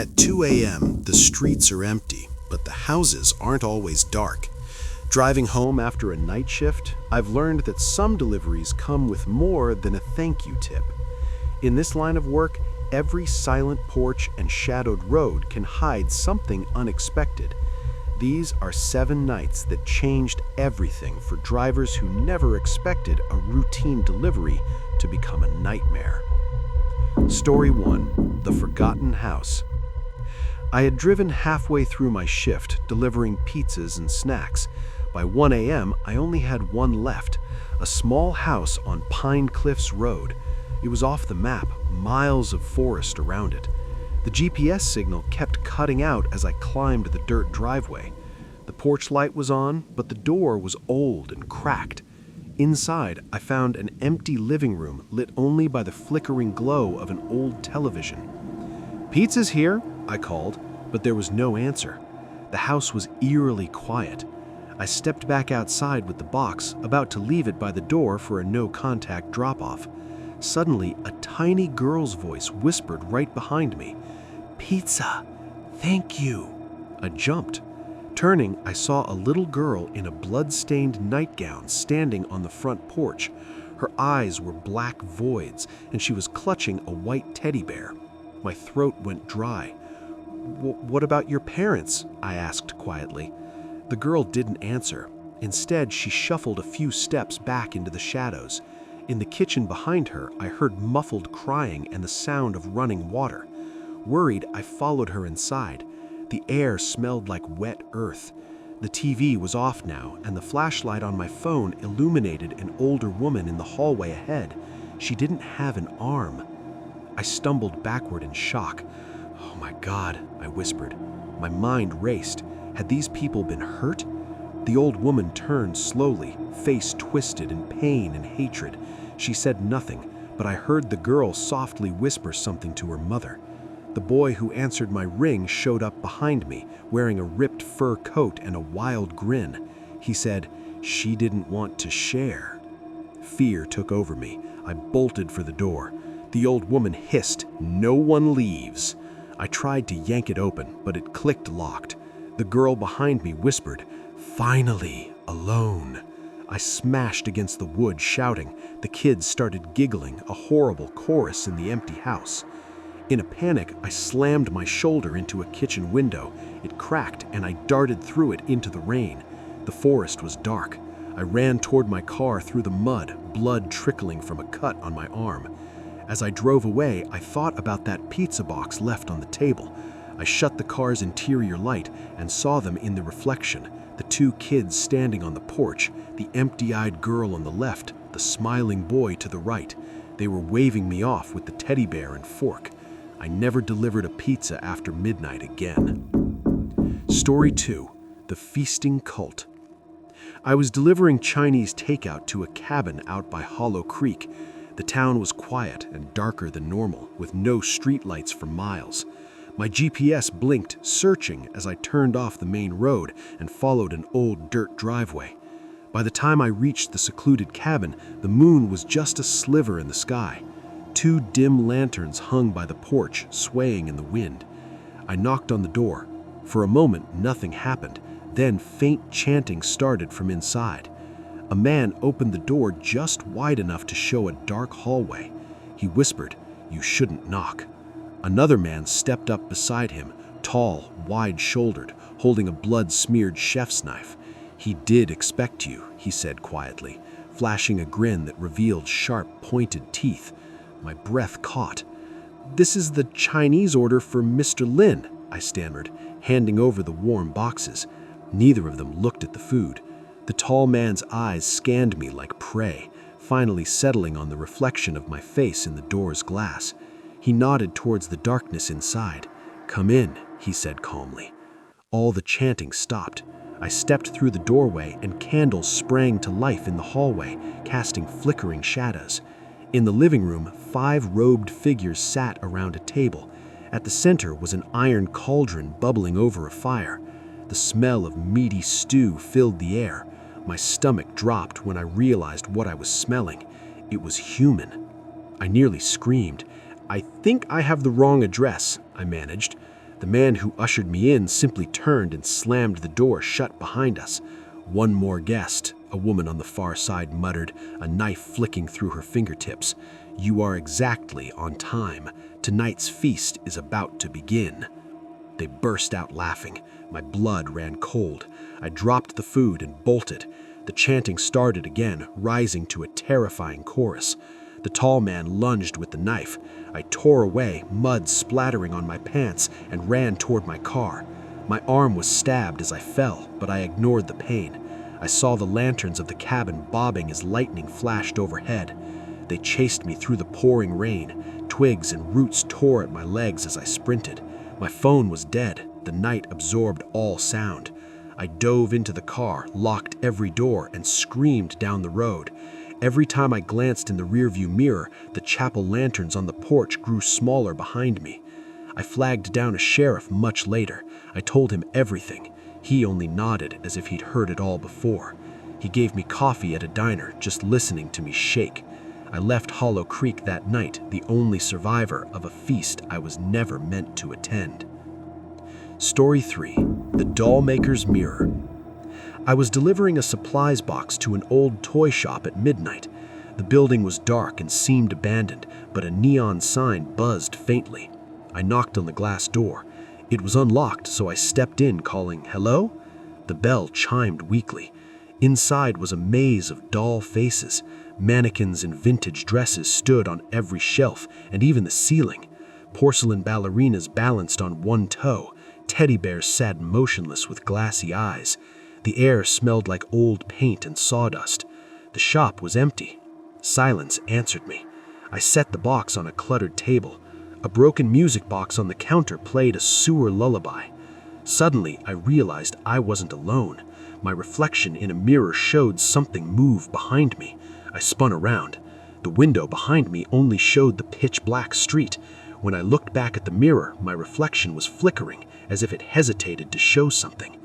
At 2 a.m., the streets are empty, but the houses aren't always dark. Driving home after a night shift, I've learned that some deliveries come with more than a thank you tip. In this line of work, every silent porch and shadowed road can hide something unexpected. These are 7 nights that changed everything for drivers who never expected a routine delivery to become a nightmare. Story 1: The Forgotten House. I had driven halfway through my shift, delivering pizzas and snacks. By 1 a.m., I only had one left, a small house on Pine Cliffs Road. It was off the map, miles of forest around it. The GPS signal kept cutting out as I climbed the dirt driveway. The porch light was on, but the door was old and cracked. Inside, I found an empty living room lit only by the flickering glow of an old television. "Pizza's here," I called, but there was no answer. The house was eerily quiet. I stepped back outside with the box, about to leave it by the door for a no-contact drop-off. Suddenly, a tiny girl's voice whispered right behind me, "Pizza! Thank you!" I jumped. Turning, I saw a little girl in a blood-stained nightgown standing on the front porch. Her eyes were black voids, and she was clutching a white teddy bear. My throat went dry. "What about your parents?" I asked quietly. The girl didn't answer. Instead, she shuffled a few steps back into the shadows. In the kitchen behind her, I heard muffled crying and the sound of running water. Worried, I followed her inside. The air smelled like wet earth. The TV was off now, and the flashlight on my phone illuminated an older woman in the hallway ahead. She didn't have an arm. I stumbled backward in shock. "Oh my God," I whispered. My mind raced. Had these people been hurt? The old woman turned slowly, face twisted in pain and hatred. She said nothing, but I heard the girl softly whisper something to her mother. The boy who answered my ring showed up behind me, wearing a ripped fur coat and a wild grin. He said, "She didn't want to share." Fear took over me. I bolted for the door. The old woman hissed, "No one leaves." I tried to yank it open, but it clicked locked. The girl behind me whispered, "Finally, alone." I smashed against the wood, shouting. The kids started giggling, a horrible chorus in the empty house. In a panic, I slammed my shoulder into a kitchen window. It cracked, and I darted through it into the rain. The forest was dark. I ran toward my car through the mud, blood trickling from a cut on my arm. As I drove away, I thought about that pizza box left on the table. I shut the car's interior light and saw them in the reflection, the 2 kids standing on the porch, the empty-eyed girl on the left, the smiling boy to the right. They were waving me off with the teddy bear and fork. I never delivered a pizza after midnight again. Story 2: The Feasting Cult. I was delivering Chinese takeout to a cabin out by Hollow Creek. The town was quiet and darker than normal, with no streetlights for miles. My GPS blinked, searching, as I turned off the main road and followed an old dirt driveway. By the time I reached the secluded cabin, the moon was just a sliver in the sky. 2 dim lanterns hung by the porch, swaying in the wind. I knocked on the door. For a moment, nothing happened. Then faint chanting started from inside. A man opened the door just wide enough to show a dark hallway. He whispered, "You shouldn't knock." Another man stepped up beside him, tall, wide-shouldered, holding a blood-smeared chef's knife. "He did expect you," he said quietly, flashing a grin that revealed sharp, pointed teeth. My breath caught. "This is the Chinese order for Mr. Lin," I stammered, handing over the warm boxes. Neither of them looked at the food. The tall man's eyes scanned me like prey, finally settling on the reflection of my face in the door's glass. He nodded towards the darkness inside. "Come in," he said calmly. All the chanting stopped. I stepped through the doorway and candles sprang to life in the hallway, casting flickering shadows. In the living room, 5 robed figures sat around a table. At the center was an iron cauldron bubbling over a fire. The smell of meaty stew filled the air. My stomach dropped when I realized what I was smelling. It was human. I nearly screamed. "I think I have the wrong address," I managed. The man who ushered me in simply turned and slammed the door shut behind us. "One more guest," a woman on the far side muttered, a knife flicking through her fingertips. "You are exactly on time. Tonight's feast is about to begin." They burst out laughing. My blood ran cold. I dropped the food and bolted. The chanting started again, rising to a terrifying chorus. The tall man lunged with the knife. I tore away, mud splattering on my pants, and ran toward my car. My arm was stabbed as I fell, but I ignored the pain. I saw the lanterns of the cabin bobbing as lightning flashed overhead. They chased me through the pouring rain. Twigs and roots tore at my legs as I sprinted. My phone was dead. The night absorbed all sound. I dove into the car, locked every door, and screamed down the road. Every time I glanced in the rearview mirror, the chapel lanterns on the porch grew smaller behind me. I flagged down a sheriff much later. I told him everything. He only nodded as if he'd heard it all before. He gave me coffee at a diner, just listening to me shake. I left Hollow Creek that night, the only survivor of a feast I was never meant to attend. Story 3. The Dollmaker's Mirror. I was delivering a supplies box to an old toy shop at midnight. The building was dark and seemed abandoned, but a neon sign buzzed faintly. I knocked on the glass door. It was unlocked, so I stepped in, calling, "Hello?" The bell chimed weakly. Inside was a maze of doll faces. Mannequins in vintage dresses stood on every shelf and even the ceiling. Porcelain ballerinas balanced on one toe. Teddy bears sat motionless with glassy eyes. The air smelled like old paint and sawdust. The shop was empty. Silence answered me. I set the box on a cluttered table. A broken music box on the counter played a sewer lullaby. Suddenly, I realized I wasn't alone. My reflection in a mirror showed something move behind me. I spun around. The window behind me only showed the pitch-black street. When I looked back at the mirror, my reflection was flickering, as if it hesitated to show something.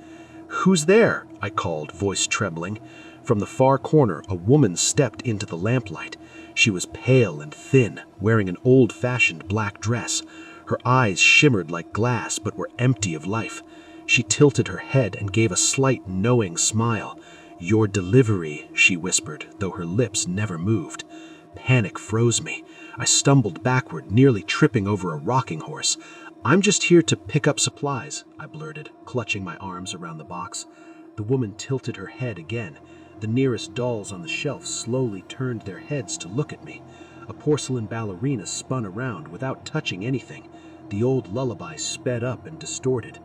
"Who's there?" I called, voice trembling. From the far corner, a woman stepped into the lamplight. She was pale and thin, wearing an old-fashioned black dress. Her eyes shimmered like glass but were empty of life. She tilted her head and gave a slight, knowing smile. "Your delivery," she whispered, though her lips never moved. Panic froze me. I stumbled backward, nearly tripping over a rocking horse. "I'm just here to pick up supplies," I blurted, clutching my arms around the box. The woman tilted her head again. The nearest dolls on the shelf slowly turned their heads to look at me. A porcelain ballerina spun around without touching anything. The old lullaby sped up and distorted.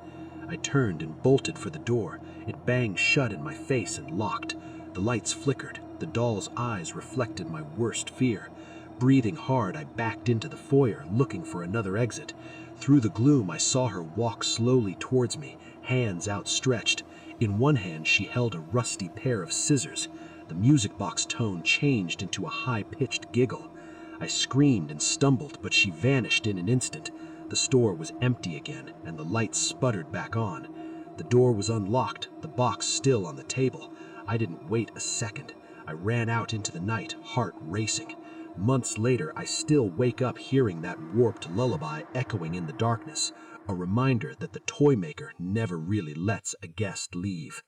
I turned and bolted for the door. It banged shut in my face and locked. The lights flickered. The doll's eyes reflected my worst fear. Breathing hard, I backed into the foyer, looking for another exit. Through the gloom, I saw her walk slowly towards me, hands outstretched. In one hand, she held a rusty pair of scissors. The music box tone changed into a high-pitched giggle. I screamed and stumbled, but she vanished in an instant. The store was empty again, and the lights sputtered back on. The door was unlocked, the box still on the table. I didn't wait a second. I ran out into the night, heart racing. Months later, I still wake up hearing that warped lullaby echoing in the darkness, a reminder that the toy maker never really lets a guest leave.